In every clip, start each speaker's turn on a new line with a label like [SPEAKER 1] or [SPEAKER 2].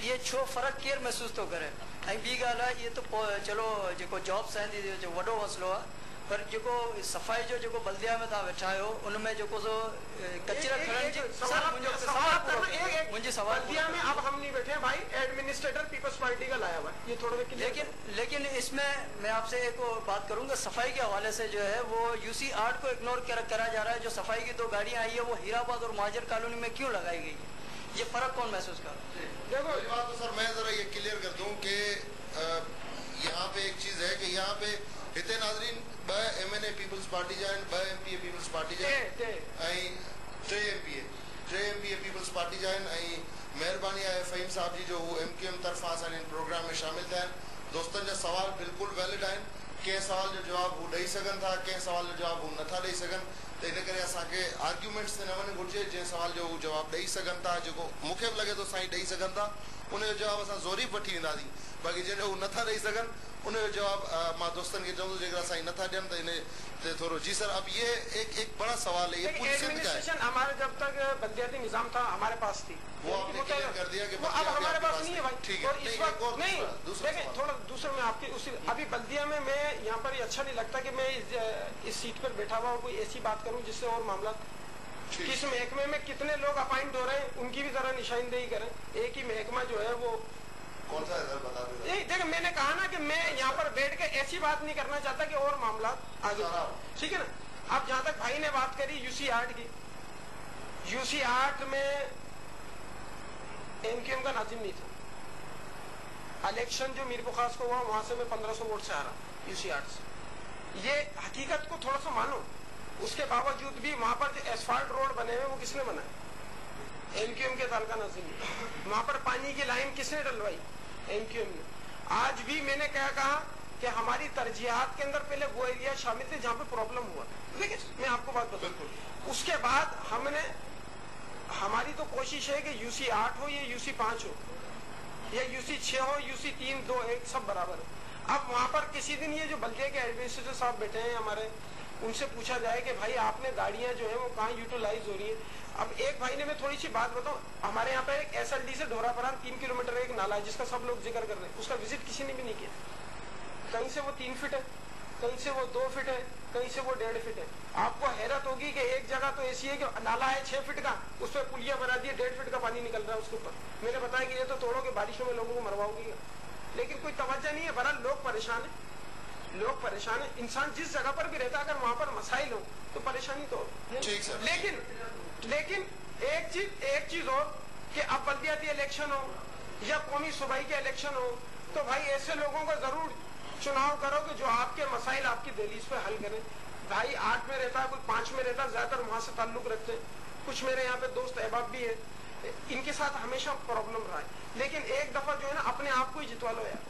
[SPEAKER 1] ये छो फ़र्क़ु केरु महसूस थो करे। ऐं ॿी ॻाल्हि आहे, इहे त चलो जेको जॉब्स आहिनि जो वॾो मसइलो आहे, पर जेको सफ़ाई जो जेको बल्दिया में तव्हां वेठा आहियो उनमें जेको सो कचरा खणण जी मुंहिंजी सवाल
[SPEAKER 2] में अब हम नहीं बैठे हैं भाई, एडमिनिस्ट्रेटर पीपल्स पार्टी का लाया हुआ है, ये थोड़ा
[SPEAKER 1] लेकिन इसमें मैं आपसे एक बात करूंगा, सफाई के हवाले से जो है वो यूसी 8 को इग्नोर करा जा रहा है। जो सफाई की 2 गाड़ियां आई है वो हीराबाद और महाजर कॉलोनी में क्यों लगाई गई है, ये फर्क कौन महसूस कर रहा है?
[SPEAKER 3] देखो ये बात तो सर मैं जरा ये क्लियर कर दूं कि यहाँ पे एक चीज है कि यहाँ पे हिते नाज़रीन 2 MNA पीपल्स पार्टी जा आहिनि, 2 MPA पीपल्स पार्टी जा आहिनि ऐं 3 MPA पीपल्स पार्टी जा आहिनि ऐं महिरबानी आहे फ़हीम साहब जी जो हू MQM तरफ़ां असां इन प्रोग्राम में शामिल थिया आहिनि। दोस्तनि जा सवाल बिल्कुलु वैलिड आहिनि, कंहिं सवाल जो जवाब हू ॾेई सघनि था, कंहिं सवाल जो जवाब हू नथा ॾेई सघनि, त इन करे असांखे आर्ग्यूमेंट्स ते न वञणु घुरिजे। जंहिं सवाल जो हू जवाब ॾेई सघनि था, जेको मूंखे बि लॻे थो साईं ॾेई सघनि था, उनजो जवाब असां ज़ोरी वठी वेंदासीं। बाक़ी जॾहिं हू नथा ॾेई सघनि उनजो जवाब मां दोस्तनि खे चवंदुसि जेकर असां नथा ॾियनि त इन ते थोरो। जी सर, अब ये एक बड़ा सवाल है, ये पूरी सिंध का है।
[SPEAKER 2] हमारे जब तक बल्दियाती निजाम था हमारे पास थी,
[SPEAKER 3] वो आपने क्लियर कर दिया कि
[SPEAKER 2] अब हमारे पास नहीं है भाई।
[SPEAKER 3] ठीक है,
[SPEAKER 2] इस वक्त नहीं देखें, थोड़ा दूसरा में आपकी उसी अभी बल्दिया में मैं यहाँ पर अच्छा नहीं लगता कि मैं इस सीट पर बैठा हुआ कोई ऐसी बात करूँ जिससे और मामला किस महकमे में कितने लोग अपॉइंट हो रहे हैं उनकी भी जरा निशानदेही करें। एक ही महकमा जो है वो
[SPEAKER 3] कौन सा है बता दो।
[SPEAKER 2] देखो मैंने कहा ना कि मैं यहाँ पर बैठ के ऐसी बात नहीं करना चाहता कि और मामला आगे, ठीक है ना। अब जहाँ तक भाई ने बात करी यूसी 8 की, यूसी 8 में MQM का नाजिम नहीं था। इलेक्शन जो मीर बुखास को हुआ वहां से मैं 1500 वोट से आ रहा यूसी 8 से। ये हकीकत को थोड़ा सा मानो। उसके बावजूद भी वहां पर जो एसफाल्ट रोड बने हुए वो किसने बनाए? MQM के तालका नाजिम। वहां पर पानी की लाइन किसने डलवाई? MQM ने। आज भी मैंने क्या कहा कि हमारी तरजीहात के अंदर पहले वो एरिया शामिल थे जहाँ पे प्रॉब्लम हुआ। देखिए मैं आपको बात बताऊँ, उसके बाद हमने हमारी तो कोशिश है कि यूसी 8 हो या यूसी 5 हो या यूसी 6 हो, यूसी 3, 2, 1 सब बराबर है। अब वहां पर किसी दिन ये जो बल्दिया के एडमिनिस्ट्रेटर साहब बैठे हैं हमारे, उनसे पूछा जाए कि भाई आपने गाड़ियां जो है वो कहाँ यूटिलाइज हो रही है। अब एक भाई ने, मैं थोड़ी सी बात बताऊं, हमारे यहाँ पे एक SLD से ढोरापरान 3 किलोमीटर एक नाला है जिसका सब लोग जिक्र कर रहे हैं, उसका विजिट किसी ने भी नहीं किया। कहीं से वो 3 फीट है, कहीं से वो 2 फीट है, कहीं से वो 1.5 फीट है। आपको हैरत होगी कि एक जगह तो ऐसी है कि नाला है 6 फीट का, उस पर पुलिया बना दी है, 1.5 फीट का पानी निकल रहा है उसके ऊपर। मैंने बताया कि ये तो तोड़ो के बारिशों में लोगों को मरवाओगी, लेकिन कोई तवज्जो नहीं है। बहरहाल लोग परेशान है, लोग परेशान है। इंसान जिस जगह पर भी रहता है अगर वहां पर मसाइल हो तो परेशानी तो लेकिन एक चीज हो कि अब बल्दियाती इलेक्शन हो या कौमी सूबाई के इलेक्शन हो तो भाई ऐसे लोगों को जरूर चुनाव करो कि जो आपके मसाइल आपकी दहलीज पे हल करें। भाई 8 में रहता है, कोई 5 में रहता है, ज्यादातर वहां से ताल्लुक रखते हैं। कुछ मेरे यहाँ पे दोस्त अहबाब भी है, इनके साथ हमेशा प्रॉब्लम रहा है। लेकिन एक दफा जो है ना अपने आप को ही जितवा लो यार,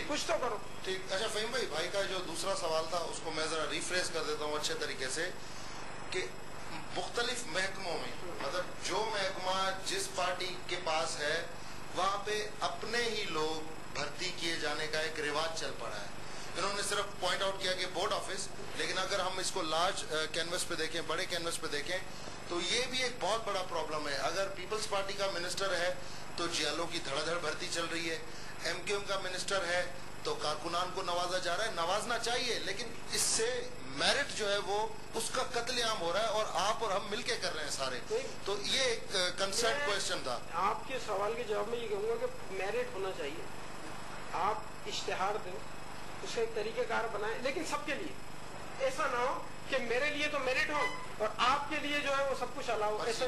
[SPEAKER 2] कुछ तो करो।
[SPEAKER 3] ठीक, अच्छा फ़हीम भाई का जो दूसरा सवाल था उसको मैं जरा रिफ्रेश कर देता हूँ अच्छे तरीके से कि मुख्तलिफ महकमों में, मतलब जो महकमा जिस पार्टी के पास है वहाँ पे अपने ही लोग भर्ती किए जाने का एक रिवाज चल पड़ा है। इन्होंने सिर्फ पॉइंट आउट किया कि बोर्ड ऑफिस, लेकिन अगर हम इसको लार्ज कैनवस पे देखें, बड़े कैनवस पे देखें तो ये भी एक बहुत बड़ा प्रॉब्लम है। अगर पीपल्स पार्टी का मिनिस्टर है तो जियालों की धड़ाधड़ भर्ती चल रही है, MQM का मिनिस्टर है तो कारकुनान को नवाजा जा रहा है, नवाजना चाहिए, लेकिन इससे मेरिट जो है वो उसका कत्लेआम हो रहा है और आप और हम मिलके कर रहे हैं सारे। तो ये एक कंसर्न क्वेश्चन था।
[SPEAKER 2] आपके सवाल के जवाब में ये कहूंगा कि मेरिट होना चाहिए, आप इश्तेहार दें, उसका एक तरीकेकार बनाएं, लेकिन सबके लिए। ऐसा ना हो कि मेरे लिए तो मेरिट हो और आपके लिए जो है वो सब कुछ अलावा। ऐसा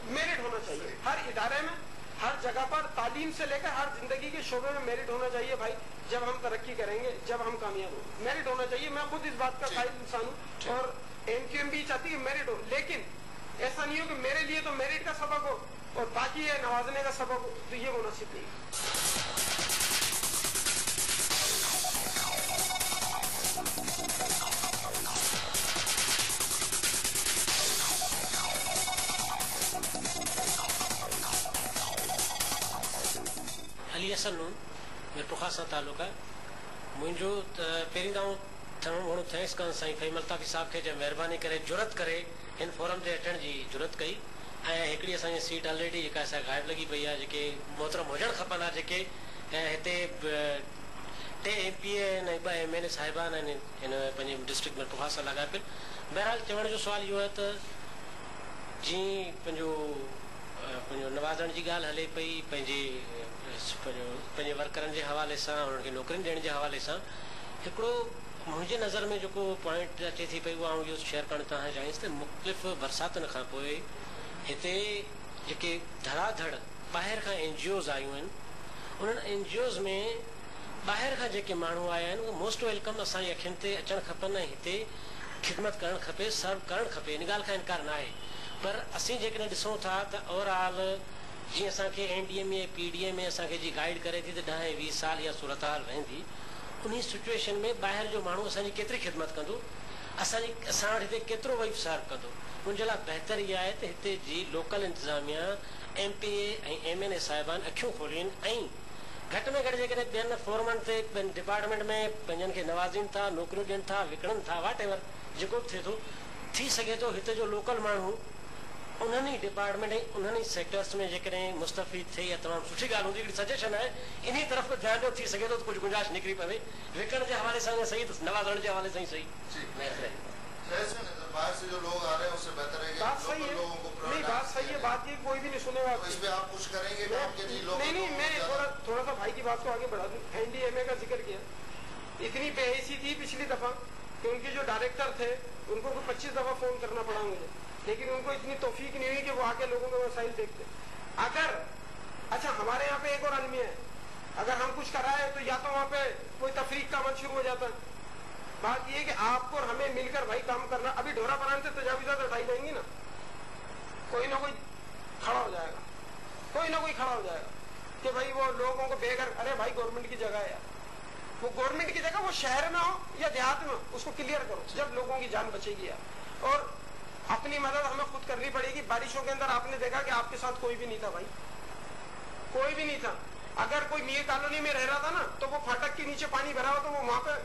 [SPEAKER 2] मेरिट होना चाहिए हर इदारे में, हर जगह पर, तालीम से लेकर हर जिंदगी के शोबे में मेरिट होना चाहिए भाई। जब हम तरक्की करेंगे, जब हम कामयाब होंगे, मेरिट होना चाहिए। मैं खुद इस बात का कायल इंसान हूँ और MQM भी चाहती है मेरिट हो, लेकिन ऐसा नहीं हो कि मेरे लिए तो मेरिट का सबक हो और बाकी है नवाजने का सबक हो, तो ये मुनासिब नहीं।
[SPEAKER 4] अली हसन नून मीरपुखा सां ताल्लुक़ आहे मुंहिंजो। पहिरीं दफ़ो थियणो घणो थैंक्स कनि साईं फ़हीम अल्ताफ़ी साहब खे जो महिरबानी करे जुरत करे हिन फोरम ते अचण जी जुरत कई। ऐं हिकिड़ी असांजी सीट ऑलरेडी जेका असां गाइब लॻी पई आहे, जेके मोहतरम हुजणु खपनि आहे, जेके हिते 3 MPA आहिनि ऐं 2 MNA साहिबान आहिनि हिन पंहिंजे डिस्ट्रिक्ट में पुखा सां लाॻापियल। बहरहाल चवण जो सुवाल इहो आहे त जीअं पंहिंजो नवाज़ण जी ॻाल्हि हले पई, पंहिंजे वर्करनि जे हवाले सां, उन्हनि खे नौकरियूं ॾियण जे हवाले सां, हिकिड़ो मुंहिंजे नज़र में जेको पॉइंट अचे थी पई उहा इहो शेयर करणु तव्हां चाहियां त मुख़्तलिफ़ बरसातुनि खां पोइ हिते जेके धड़ाधड़ ॿाहिरि खां NGOs आयूं आहिनि, उन्हनि NGOs में ॿाहिरि खां जेके माण्हू आया आहिनि उहे मोस्ट वेलकम असांजी अखियुनि ते अचणु खपनि ऐं हिते ख़िदमत करणु खपे, सर्व करणु खपे, इन ॻाल्हि खां इनकार न आहे। पर असीं जेकॾहिं ॾिसूं था त ओवरऑल जीअं असांखे NDMA PDA में असांखे जी गाइड करे थी त 10-20 साल इहा सूरत हाल रहंदी, उन सिचुएशन में ॿाहिरि जो माण्हू असांजी केतिरी ख़िदमत कंदो, असां वटि हिते केतिरो वेही सर्व कंदो। मुंहिंजे लाइ बहितर इहा आहे त हिते जी लोकल इंतिज़ामिया MPA ऐं MNA साहिबान अखियूं खोलियुनि ऐं घटि में घटि जेकॾहिं ॿियनि फॉर्मनि ते डिपार्टमेंट में पंहिंजनि खे नवाज़ीनि था, नौकरियूं ॾियनि था, विकिणनि था, वाट एवर जेको बि थिए थो, थी सघे थो हिते जो लोकल माण्हू उन्हनि ई डिपार्टमेंट ऐं उन्हनि ई सेक्टर्स में जेकॾहिं मुस्तफ़ीद थिए या तमामु सुठी ॻाल्हि हूंदी। हिकिड़ी सजेशन आहे, इन तरफ़ ध्यानु ॾियो, थी सघे थो त कुझु गुंजाइश निकिरी पवे, विकण जे हवाले सां सही, नवाज़ण जे हवाले सां सही।
[SPEAKER 3] बाहर से जो लोग आ रहे हैं उससे बेहतर है कि
[SPEAKER 2] बात सही है, नहीं बात सही है, बात ये कोई भी नहीं सुनेगा।
[SPEAKER 3] इस पे आप कुछ करेंगे?
[SPEAKER 2] नहीं, मैं थोड़ा सा भाई की बात को आगे बढ़ा दूं। NDMA का जिक्र किया, इतनी बेहिसी थी पिछली दफा कि उनके जो डायरेक्टर थे उनको 25 दफा फोन करना पड़ा मुझे, लेकिन उनको इतनी तौफीक नहीं हुई कि वो आके लोगों के मसाइल देखते। अगर अच्छा हमारे यहाँ पे एक और अलमिया है, अगर हम कुछ कराए तो या तो वहाँ पे कोई तफरीक का अमल शुरू हो जाता है। बात ये कि आपको और हमें मिलकर भाई काम करना, अभी ढोरा बनाने से तजावीज़ात हटाई जाएंगी ना, कोई ना कोई खड़ा हो जाएगा, कोई ना कोई खड़ा हो जाएगा कि भाई वो लोगों को बेघर, अरे भाई गवर्नमेंट की जगह है यार, वो गवर्नमेंट की जगह वो शहर में हो या देहात में हो, उसको क्लियर करो जब लोगों की जान बचेगी यार। और अपनी मदद हमें खुद करनी पड़ेगी। बारिशों के अंदर आपने देखा कि आपके साथ कोई भी नहीं था भाई, कोई भी नहीं था। अगर कोई मीर कॉलोनी में रह रहा था ना तो वो फाटक के नीचे पानी भरा हो तो वो वहां पे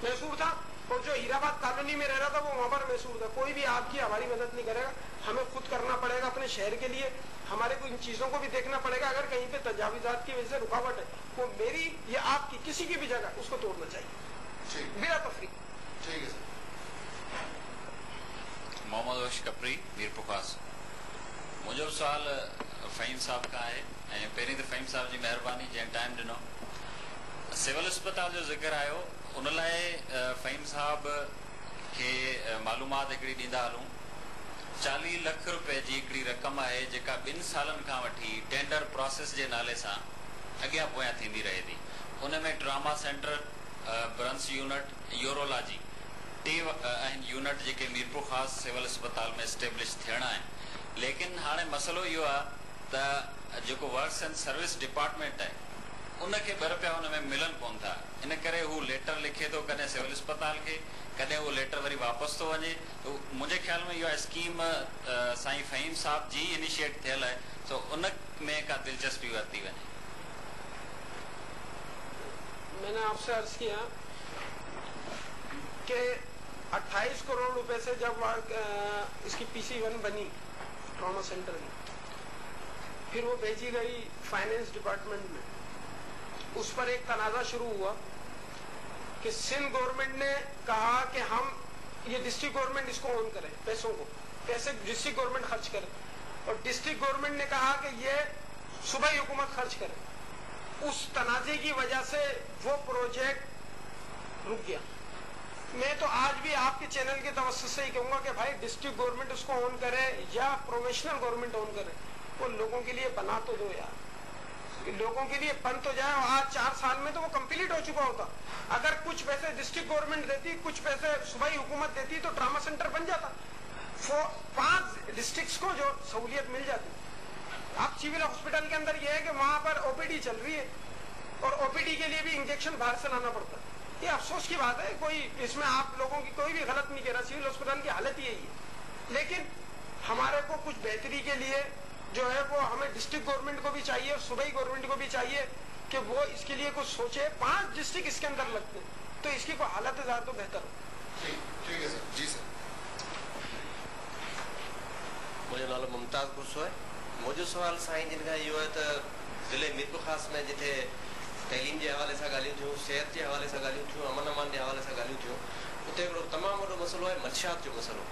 [SPEAKER 2] महसूर था, और जो हीराबाद कॉलोनी में रह रहा था वो वहां पर महसूर था। कोई भी आपकी हमारी मदद नहीं करेगा, हमें खुद करना पड़ेगा अपने शहर के लिए। हमारे को इन चीजों को भी देखना पड़ेगा। अगर कहीं पे तजावीज़ात की वजह से रुकावट है, वो मेरी या आपकी किसी की भी जगह उसको तोड़ना चाहिए बिना तफरीक।
[SPEAKER 3] ठीक है सर।
[SPEAKER 5] मोहम्मद वश कपरी मीर पुखास। मुझे सवाल फ़हीम साहब का है। पहिरीं त फ़हीम साहब जी महिरबानी जंहिं टाइम ॾिनो। सिविल अस्पताल जो ज़िक्र आयो, उन लाइ फ़हीम साहब खे मालूमात हिकिड़ी ॾींदा हलूं। 40 लख रुपए जी हिकिड़ी रक़म आहे जेका 2 सालनि खां वठी टेंडर प्रोसेस जे नाले सां अॻियां पोयां थींदी रहे थी। उन में ट्रामा सेंटर, ब्रंस यूनिट, यूरोलॉजी 3 आहिनि यूनिट जेके मीरपुर ख़ासि सिविल अस्पताल में स्टेब्लिश थियणा आहिनि। लेकिन हाणे मसइलो इहो आहे त जेको वर्क्स एंड सर्विस डिपार्टमेंट आहे उनखे ॿ रुपया हुन में मिलनि कोन था। इन करे हू लेटर लिखे थो कॾहिं सिविल अस्पताल खे, कॾहिं उहो लेटर वरी वापसि थो वञे। मुंहिंजे ख्याल में इहा स्कीम साईं फ़हीम साहब जी इनिशिएट थियल आहे, तो उन में का दिलचस्पी वरती वञे।
[SPEAKER 2] मैंने आपसे अर्ज किया कि 28 करोड़ रुपए से जब इसकी PC1 बनी ट्रॉमा सेंटर की, फिर वो भेजी गई फाइनेंस डिपार्टमेंट में। उस पर एक तनाजा शुरू हुआ कि सिंध गवर्नमेंट ने कहा कि हम ये डिस्ट्रिक्ट गवर्नमेंट इसको ऑन करे, पैसों को पैसे डिस्ट्रिक्ट गवर्नमेंट खर्च करे, और डिस्ट्रिक्ट गवर्नमेंट ने कहा कि ये सूबाई हुकूमत खर्च करे। उस तनाजे की वजह से वो प्रोजेक्ट रुक गया। मैं तो आज भी आपके चैनल के तवज्जुह से ही कहूंगा कि भाई डिस्ट्रिक्ट गवर्नमेंट उसको ऑन करे या प्रोफेशनल गवर्नमेंट ऑन करे, वो लोगों के लिए बना तो दो यार, लोगों के लिए बन तो जाए। आज 4 साल में तो वो कंप्लीट हो चुका होता। अगर कुछ पैसे डिस्ट्रिक्ट गवर्नमेंट देती, कुछ पैसे सूबाई हुकूमत देती, तो ट्रामा सेंटर बन जाता। 5 डिस्ट्रिक्ट्स को जो सहूलियत मिल जाती। अब सिविल हॉस्पिटल के अंदर यह है कि वहां पर OPD चल रही है, और OPD के लिए भी इंजेक्शन बाहर से लाना पड़ता है। ये अफसोस की बात है, कोई इसमें आप लोगों की कोई भी गलत नहीं कह रहा, सिविल हॉस्पिटल की हालत यही है। लेकिन हमारे को कुछ बेहतरी के लिए जो है वो हमें डिस्ट्रिक्ट गवर्नमेंट को भी चाहिए और सूबाई गवर्नमेंट को भी चाहिए कि वो इसके लिए कुछ सोचे। 5 डिस्ट्रिक्ट इसके अंदर लगते हैं, तो इसकी कोई हालत ज़्यादा तो बेहतर हो।
[SPEAKER 3] ठीक है सर। जी सर।
[SPEAKER 6] मुझो नालो मुमताज़ गुरसो है। मुझो सवाल साईं जिन खां इहो आहे त ज़िले मीरपुर ख़ास में जिथे तइलीम जे हवाले सां ॻाल्हियूं थियूं, सिहत जे हवाले सां ॻाल्हियूं थियूं, अमन अमान जे हवाले सां ॻाल्हियूं थियूं, उते हिकिड़ो तमामु वॾो मसइलो आहे मंशियात जो मसइलो।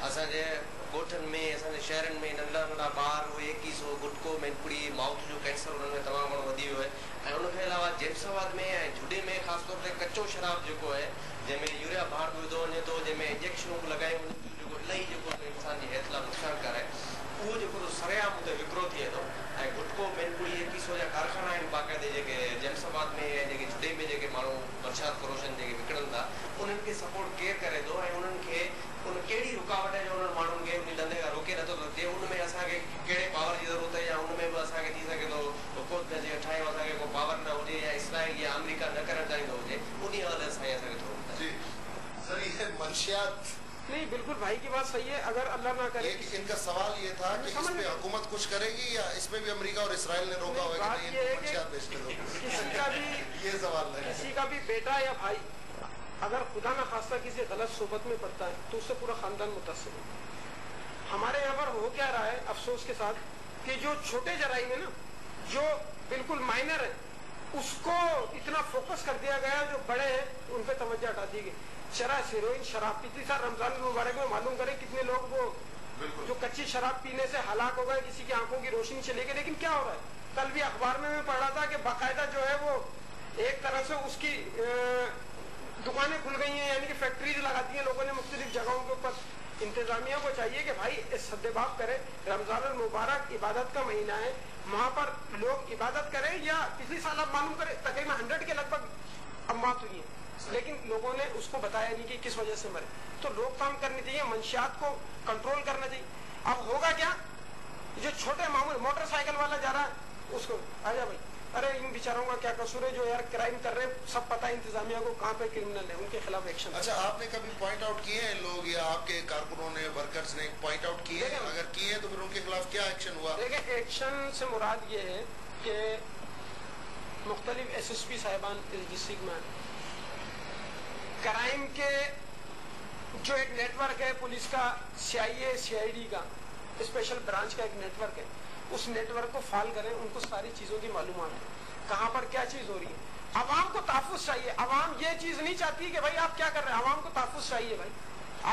[SPEAKER 6] असांजे ॻोठनि में, असांजे शहरनि में नंढा नंढा ॿार उहे 2100 गुटको, मेनपुड़ी, माउथ जो कैंसर उन्हनि में तमामु घणो वधी वियो आहे। ऐं उनखे अलावा जैमसाबाद में ऐं झुॾे में ख़ासि तौर ते कचो शराब जेको आहे, जंहिंमें यूरिया बार बि विधो वञे थो, जंहिंमें इंजेक्शनूं बि लॻायूं, जेको इलाही जेको इंसान जी हेल्थ लाइ नुक़सानकार आहे, उहो जेको सरेआम उते विकिरो थिए थो। ऐं गुटको, मेनपुड़ी, 2100 जा कारखाना आहिनि बाक़ाइदे जेके जैमसाबाद में ऐं जेके झुॾे में जेके माण्हू मंशियात फरोशन जेके विकिणनि था, उन्हनि खे सपोर्ट केरु करे थो ऐं उन्हनि खे उन कहिड़ी रुकावट आहे जो उन्हनि माण्हुनि खे उन धंधे खां रोके नथो सघे, उन में असांखे कहिड़े पावर जी ज़रूरत आहे, या उन में बि असांखे थी सघे थो हुकूमत में जेके ठाहियूं असांखे को पावर न हुजे, या इसराइल या अमेरिका न करणु चाहींदो हुजे, उन हवाले सां असांखे थोरो
[SPEAKER 3] जी सर ये मंशियात
[SPEAKER 2] नहीं, बिल्कुल भाई की बात सही है। अगर अल्लाह ना करे,
[SPEAKER 3] इनका सवाल ये था कि इस पे हुकूमत कुछ करेगी या इसमें भी अमेरिका और इसराइल ने रोका हुआ है कि नहीं इनको मंशियात बेचने दो?
[SPEAKER 2] किसी का भी
[SPEAKER 3] ये सवाल है,
[SPEAKER 2] किसी का भी बेटा या भाई अगर खुदा ना खास्ता किसी गलत सोबत में पड़ता है तो उससे पूरा खानदान मुतासिर है। हमारे यहाँ पर हो क्या रहा है अफसोस के साथ कि जो छोटे जराइम है ना, जो बिल्कुल माइनर है, उसको इतना फोकस कर दिया गया, जो बड़े हैं उन पे तवज्जो हटा दी गई। शराब, हेरोइन, शराब पीती था रमजान मुबारक में, मालूम करें कितने लोग वो जो कच्ची शराब पीने से हलाक हो गए, किसी की आंखों की रोशनी चली गई। लेकिन क्या हो रहा है, कल भी अखबार में मैं पढ़ रहा था कि बाकायदा जो है वो एक तरह से उसकी दुकानें खुल गई हैं, यानी कि फैक्ट्रीज लगा दी हैं लोगों ने मुख्तलिफ जगहों के ऊपर। इंतजामिया को चाहिए कि भाई इस सद्देबाब करे, रमजान मुबारक इबादत का महीना है, वहां पर लोग इबादत करें। या पिछली साल आप मालूम करें तकरीबन 100 के लगभग अम्मात हुई है, लेकिन लोगों ने उसको बताया नहीं कि किस वजह से मरे। तो रोकथाम करनी चाहिए, मंशियात को कंट्रोल करना चाहिए। अब होगा क्या, जो छोटे मामूल मोटरसाइकिल वाला जा रहा है उसको आजा भाई, अरे इन बेचारों का क्या कसूर है जो यार क्राइम कर रहे हैं, सब पता है इंतजामिया को कहाँ पे क्रिमिनल है, उनके खिलाफ एक्शन।
[SPEAKER 3] अच्छा, आपने कभी पॉइंट आउट किए हैं लोग या आपके कारकुनों ने, वर्कर्स ने पॉइंट आउट किए हैं? अगर किए हैं तो फिर उनके खिलाफ क्या एक्शन हुआ?
[SPEAKER 2] देखिए, एक्शन से मुराद ये है कि मुख्तलिफ SSP साहिबान इस डिस्ट्रिक्ट में क्राइम के जो एक नेटवर्क है पुलिस का, CIA, CID का स्पेशल ब्रांच का एक नेटवर्क है, उस नेटवर्क को फॉल करें, उनको सारी चीजों की मालूमात है, कहाँ पर क्या चीज हो रही है। अवाम को तहफ़्फ़ुज़ चाहिए, अवाम ये चीज नहीं चाहती कि भाई आप क्या कर रहे हैं, अवाम को तहफ़्फ़ुज़ चाहिए भाई।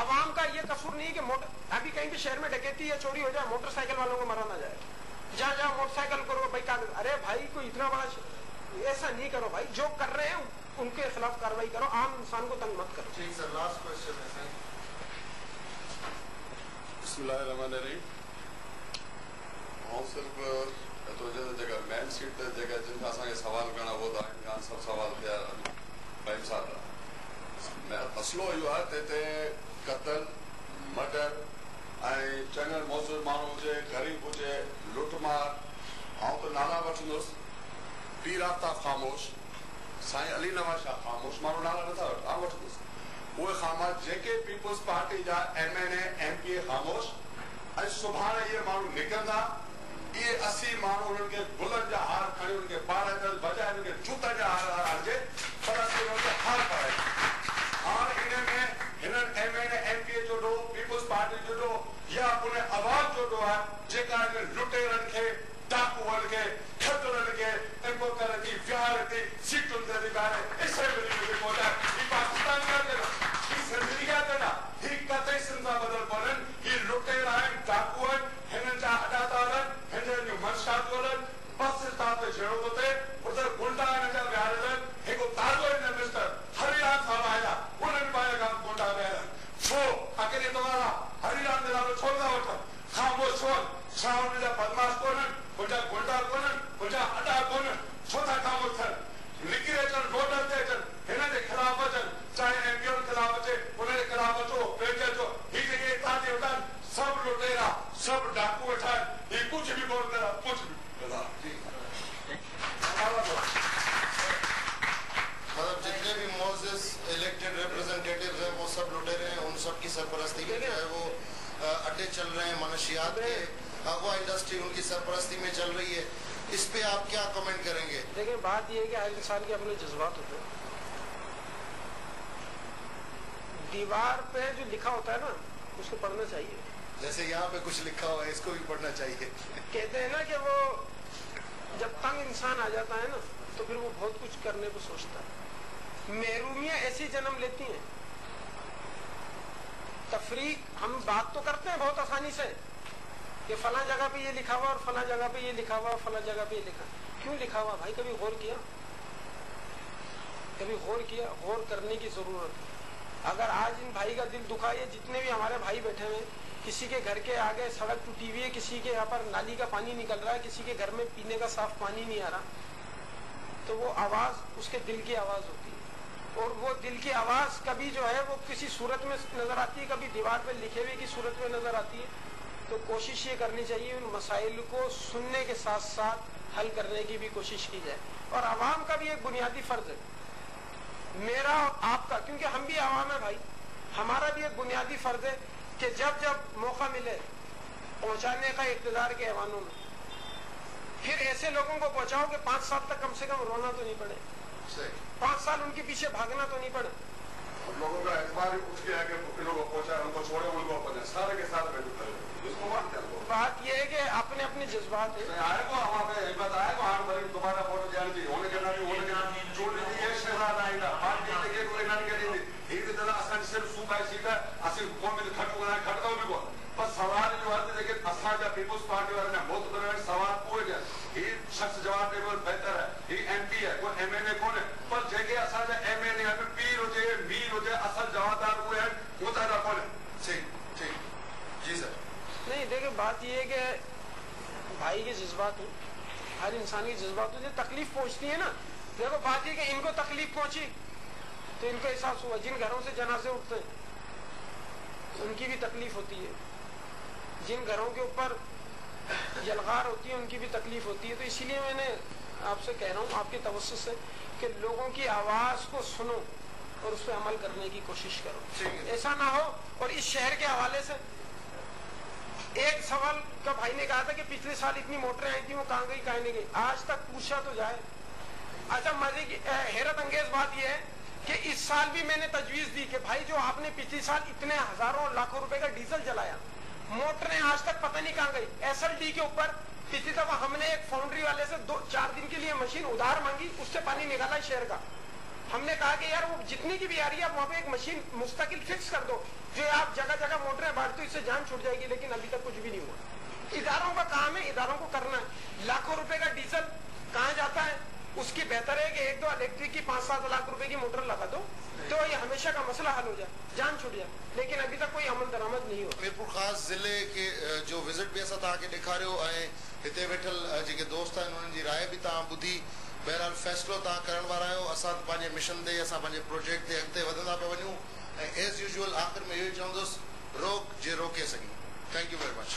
[SPEAKER 2] अवाम का ये कसूर नहीं है कि अभी कहीं भी शहर में डकैती या चोरी हो जाए, मोटरसाइकिल वालों को मारा ना जाए, जा मोटरसाइकिल करो भाई, अरे भाई कोई इतना बड़ा ऐसा नहीं करो भाई, जो कर रहे हैं उनके खिलाफ कार्रवाई करो, आम इंसान को तंग मत करो।
[SPEAKER 3] ठीक सर, लास्ट क्वेश्चन है।
[SPEAKER 7] बिस्मिल्लाहिर्रहमानिर्रहीम। सिर्फ तो जगह मेन सीट जगह जिनका असांखे सवाल करणा वो तो आहिनि, सब सवाल थिया भाई साहब। मसलो इहो आहे त हिते क़तल, मर्डर ऐं चङनि मौजूद माण्हू हुजे, ग़रीब हुजे, लुटमार, आउं त नाला वठंदुसि, पीर आफ्ताब ख़ामोश, साईं अली नवाज़ शाह ख़ामोश, माण्हू नाला नथा वठनि, आउं वठंदुसि उहे ख़ामोश, जेके पीपुल्स पार्टी जा MNA MPA ख़ामोश। ऐं सुभाणे इहे माण्हू निकिरंदा, इहे 80 माण्हू उन्हनि खे गुलनि जा हार खणी उन्हनि खे पाराए बजाए उन्हनि खे जूतनि जा हार हणिजे, पर असीं उन्हनि खे हार पाराए। हाणे इन में हिननि MNA MPA जो ॾोह, पीपुल्स पार्टी जो ॾोह, या उन आवाज़ जो ॾोह आहे जेका हिननि लुटेरनि खे, डाकुअनि खे, खतरनि खे, इम्पोकरनि जी विहार थी सीटुनि ते थी ॿाहिरि असेंबली में थी पहुचाए। ही पाकिस्तान जा न, ही सिंधी जा न, ही कतई सिंध सां बदल कोन्हनि, ही लुटेर आहिनि, डाकू आहिनि, हिननि जा अॾातार आहिनि, हिननि जूं मंशातूं आहिनि। बस स्टॉप ते छेड़ो थो थिए, उधर गुंडा हिन जा विहारियल आहिनि। हिकु ताज़ो हिन मिनिस्टर हरिराम साहब आया, उन्हनि पंहिंजे खां गुंडा विहारियल आहिनि। छो अकेले तव्हां हरिराम जे नालो छो था वठो, ख़ामोश छो? छा हुन जा बदमाश कोन्हनि, हुनजा गुंडा कोन्हनि, हुनजा अॾा कोन्हनि, छो था ख़ामोश थियनि? निकिरी अचनि, बॉर्डर ते अचनि, हिन जे ख़िलाफ़ अचनि, चाहे MPO जे ख़िलाफ़ अचे, हुन जे ख़िलाफ़ अचो, पेश अचो। ही जेके हितां जे वठनि सभु लुटेरा, सभु डाकू वेठा आहिनि, ही कुझु बि कोन कंदा, कुझु बि।
[SPEAKER 3] मतलब जितने भी मोसेस इलेक्टेड रिप्रेजेंटेटिव हैं वो सब लुटेरे हैं, उन सब की सरपरस्ती में चाहे वो अड्डे चल रहे हैं, मनशियात के अगवा इंडस्ट्री उनकी सरपरस्ती में चल रही है। इस पे आप क्या कमेंट करेंगे?
[SPEAKER 2] देखिए, बात यह है कि हर इंसान के अपने जज्बात होते हैं। दीवार पे जो लिखा होता है ना उसको पढ़ना चाहिए।
[SPEAKER 3] जैसे यहाँ पे कुछ लिखा हुआ है, इसको भी पढ़ना चाहिए।
[SPEAKER 2] कहते हैं ना कि वो जब तंग इंसान आ जाता है ना तो फिर वो बहुत कुछ करने को सोचता है। महरूमियां ऐसी जन्म लेती हैं। तफरीक हम बात तो करते हैं बहुत आसानी से कि फला जगह पे ये लिखा हुआ और फला जगह पे ये लिखा हुआ, फला जगह पे ये लिखा। क्यों लिखा हुआ भाई? कभी गौर किया? कभी गौर किया? गौर करने की जरूरत है। अगर आज इन भाई का दिल दुखा, ये जितने भी हमारे भाई बैठे हुए, किसी के घर के आगे सड़क टूटी हुई है, किसी के यहाँ पर नाली का पानी निकल रहा है, किसी के घर में पीने का साफ पानी नहीं आ रहा, तो वो आवाज उसके दिल की आवाज होती है। और वो दिल की आवाज कभी जो है वो किसी सूरत में नजर आती है, कभी दीवार पे लिखे हुए की सूरत में नजर आती है। तो कोशिश ये करनी चाहिए उन मसाइल को सुनने के साथ साथ हल करने की भी कोशिश की जाए। और आवाम का भी एक बुनियादी फर्ज है, मेरा और आपका, क्योंकि हम भी आवाम है भाई, हमारा भी एक बुनियादी फर्ज है कि जब जब मौका मिले पहुंचाने का इक़्तिदार के ऐवानों में, फिर ऐसे लोगों को पहुंचाओ कि 5 साल तक कम से कम रोना तो नहीं पड़े, 5 साल उनके पीछे भागना तो नहीं पड़े।
[SPEAKER 7] लोगों का एतबार उठ गया कि लोगों को पहुंचा, उनको छोड़े, उनको अपने सारे के सारे
[SPEAKER 2] बात यह है कि अपने अपने जज्बात है।
[SPEAKER 7] आएगा वहाँ पे हिम्मत आएगा, हाथ भरी दोबारा फोटो जान दी होने के नानी होने के नानी छोड़ दी ये शहराद आएगा पार्टी के कोई नानी के नहीं एक तरह असन सिर्फ सूबा सीटा असी कौन में खटो ना खटो भी को बस सवाल जो है लेकिन असा जा पीपल्स पार्टी वाले ने बहुत बड़ा सवाल पूछे ये शख्स जवाब देवे बेहतर है, ये एमपी है, कोई एमएनए कौन है, पर जगह असा जा एमएनए है पीर हो जाए मीर हो जाए, असल जवाबदार वो है मुतादा कौन है। ठीक ठीक जी सर।
[SPEAKER 2] नहीं देखिए, बात ये है कि भाई के जज्बात हो, हर इंसान की जज्बात हो, जो तकलीफ पहुंचती है ना, देखो बात ये कि इनको तकलीफ पहुंची तो इनको एहसास हुआ, जिन घरों से जनाजे उठते हैं उनकी भी तकलीफ होती है, जिन घरों के ऊपर यलगार होती है उनकी भी तकलीफ होती है। तो इसीलिए मैंने आपसे कह रहा हूँ, आपके तवज्जुह से, कि लोगों की आवाज को सुनो और उस पर अमल करने की कोशिश करो। ऐसा ना हो। और इस शहर के हवाले से एक सवाल का भाई ने कहा था कि पिछले साल इतनी मोटरें आई थी, वो कहाँ गई कहाँ नहीं गई, आज तक पूछा तो जाए। अच्छा, मजे की हैरत अंगेज बात यह है कि इस साल भी मैंने तजवीज दी कि भाई जो आपने पिछले साल इतने हजारों और लाखों रुपए का डीजल जलाया, मोटरें आज तक पता नहीं कहाँ गई। एसएलडी के ऊपर पिछली दफा हमने एक फाउंड्री वाले से 2-4 दिन के लिए मशीन उधार मांगी, उससे पानी निकाला शहर का। हमने कहा कि यार वो जितनी की भी आ रही है, आप वहां पे एक मशीन मुस्तकिल फिक्स कर दो, जो आप जगह जगह मोटरें बांटते हो, इससे जान छूट जाएगी। लेकिन अभी तक कुछ भी नहीं हुआ। इदारों का काम है, इदारों को करना है। लाखों रुपए का डीजल कहाँ जाता है, उसकी बेहतर है कि 1-2 इलेक्ट्रिक की 5-7 लाख रुपए की मोटर लगा दो, तो ये हमेशा का मसला हल हो जाए, जान छूट जाए। लेकिन अभी तक कोई अमल दरामद नहीं हो।
[SPEAKER 3] मीरपुर खास जिले के जो विजिट भी असां तव्हांखे ॾेखारियो ऐं हिते वेठल जेके दोस्त आहिनि उन्हनि जी राय बि तव्हां ॿुधी। बहरहाल फ़ैसिलो तव्हां करण वारा आहियो। असां पंहिंजे मिशन ते, असां पंहिंजे प्रोजेक्ट ते अॻिते वधंदा पिया वञूं ऐं एज़ यूजुअल आख़िर में इहो ई चवंदुसि, रोक जे रोके सघी। Thank you very much.